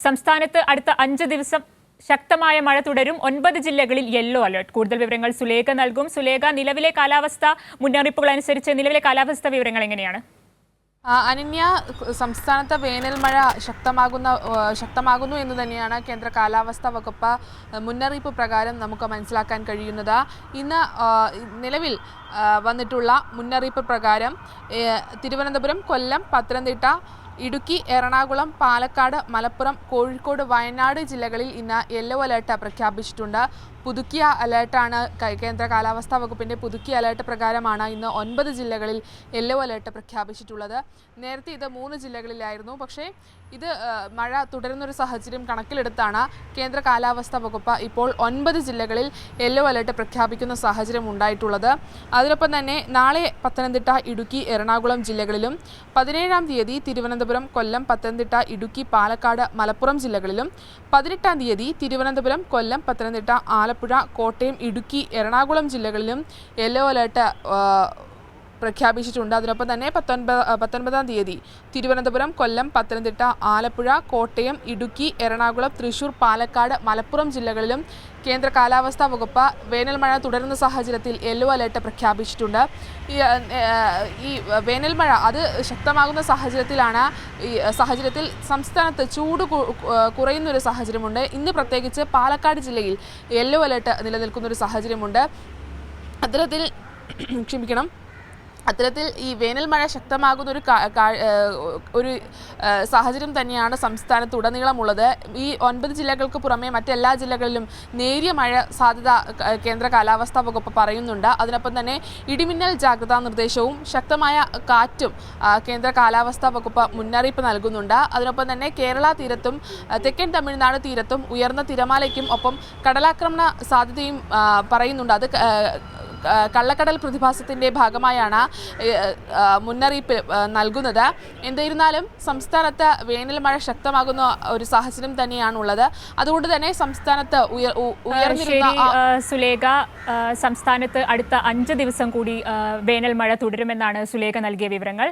സംസ്ഥാനത്ത് അടുത്ത 5 ദിവസം ശക്തമായ മഴ തുടരും. 9 ജില്ലകളിൽ യെല്ലോ അലർട്ട്. കൂടുതൽ വിവരങ്ങൾ സുലേഖ നൽകും. സുലേഖ, നിലവിലെ കാലാവസ്ഥ മുന്നറിയിപ്പുകൾ അനുസരിച്ച് നിലവിലെ കാലാവസ്ഥ വിവരങ്ങൾ എങ്ങനെയാണ്? അനന്യ, സംസ്ഥാനത്ത് വേനൽ മഴ ശക്തമാകുന്നു എന്ന് തന്നെയാണ് കേന്ദ്ര കാലാവസ്ഥാ വകുപ്പ് മുന്നറിയിപ്പ് പ്രകാരം നമുക്ക് മനസ്സിലാക്കാൻ കഴിയുന്നത്. ഇന്ന് നിലവിൽ വന്നിട്ടുള്ള മുന്നറിയിപ്പ് പ്രകാരം തിരുവനന്തപുരം, കൊല്ലം, പത്തനംതിട്ട, ഇടുക്കി, എറണാകുളം, പാലക്കാട്, മലപ്പുറം, കോഴിക്കോട്, വയനാട് ജില്ലകളിൽ ഇന്ന് യെല്ലോ അലേർട്ട് പ്രഖ്യാപിച്ചിട്ടുണ്ട്. പുതുക്കിയ അലേർട്ടാണ് കേന്ദ്ര കാലാവസ്ഥാ വകുപ്പിൻ്റെ പുതുക്കിയ അലേർട്ട് പ്രകാരമാണ് ഇന്ന് 9 ജില്ലകളിൽ യെല്ലോ അലേർട്ട് പ്രഖ്യാപിച്ചിട്ടുള്ളത്. നേരത്തെ ഇത് 3 ജില്ലകളിലായിരുന്നു. പക്ഷേ ഇത് മഴ തുടരുന്നൊരു സാഹചര്യം കണക്കിലെടുത്താണ് കേന്ദ്ര കാലാവസ്ഥാ വകുപ്പ് ഇപ്പോൾ 9 ജില്ലകളിൽ യെല്ലോ അലേർട്ട് പ്രഖ്യാപിക്കുന്ന സാഹചര്യം ഉണ്ടായിട്ടുള്ളത്. അതിനൊപ്പം തന്നെ നാളെ പത്തനംതിട്ട, ഇടുക്കി, എറണാകുളം ജില്ലകളിലും 17-ാം തീയതി തിരുവനന്തപുരം, കൊല്ലം, പത്തനംതിട്ട, ഇടുക്കി, പാലക്കാട്, മലപ്പുറം ജില്ലകളിലും 18-ാം തീയതി തിരുവനന്തപുരം, കൊല്ലം, പത്തനംതിട്ട, ആലപ്പുഴ, കോട്ടയം, ഇടുക്കി, എറണാകുളം ജില്ലകളിലും യെല്ലോ അലേർട്ട് പ്രഖ്യാപിച്ചിട്ടുണ്ട്. അതിനൊപ്പം തന്നെ 19-ാം തീയതി തിരുവനന്തപുരം, കൊല്ലം, പത്തനംതിട്ട, ആലപ്പുഴ, കോട്ടയം, ഇടുക്കി, എറണാകുളം, തൃശൂർ, പാലക്കാട്, മലപ്പുറം ജില്ലകളിലും കേന്ദ്ര കാലാവസ്ഥാ വകുപ്പ് വേനൽ മഴ തുടരുന്ന സാഹചര്യത്തിൽ യെല്ലോ അലേർട്ട് പ്രഖ്യാപിച്ചിട്ടുണ്ട്. ഈ വേനൽ മഴ അത് ശക്തമാകുന്ന സാഹചര്യത്തിൽ സംസ്ഥാനത്ത് ചൂട് കുറയുന്നൊരു സാഹചര്യമുണ്ട്. ഇന്ന് പ്രത്യേകിച്ച് പാലക്കാട് ജില്ലയിൽ യെല്ലോ അലേർട്ട് നിലനിൽക്കുന്നൊരു സാഹചര്യമുണ്ട്. അത്തരത്തിൽ ഈ വേനൽ മഴ ശക്തമാകുന്ന ഒരു സാഹചര്യം തന്നെയാണ് സംസ്ഥാനത്ത് ഉടനീളമുള്ളത്. ഈ 9 ജില്ലകൾക്ക് പുറമെ മറ്റെല്ലാ ജില്ലകളിലും നേരിയ മഴ സാധ്യത കേന്ദ്ര കാലാവസ്ഥാ വകുപ്പ് പറയുന്നുണ്ട്. അതിനൊപ്പം തന്നെ ഇടിമിന്നൽ ജാഗ്രതാ നിർദ്ദേശവും ശക്തമായ കാറ്റും കേന്ദ്ര കാലാവസ്ഥാ വകുപ്പ് മുന്നറിയിപ്പ് നൽകുന്നുണ്ട്. അതിനൊപ്പം തന്നെ കേരള തീരത്തും തെക്കൻ തമിഴ്നാട് തീരത്തും ഉയർന്ന തിരമാലയ്ക്കും ഒപ്പം കടലാക്രമണ സാധ്യതയും പറയുന്നുണ്ട്. അത് കള്ളക്കടൽ പ്രതിഭാസത്തിൻ്റെ ഭാഗമായാണ് മുന്നറിയിപ്പ് നൽകുന്നത്. എന്തായിരുന്നാലും സംസ്ഥാനത്ത് വേനൽ മഴ ശക്തമാകുന്ന ഒരു സാഹചര്യം തന്നെയാണുള്ളത്. അതുകൊണ്ട് തന്നെ സംസ്ഥാനത്ത് സുലേഖ, സംസ്ഥാനത്ത് അടുത്ത 5 ദിവസം കൂടി വേനൽ മഴ തുടരുമെന്നാണ് സുലേഖ നൽകിയ വിവരങ്ങൾ.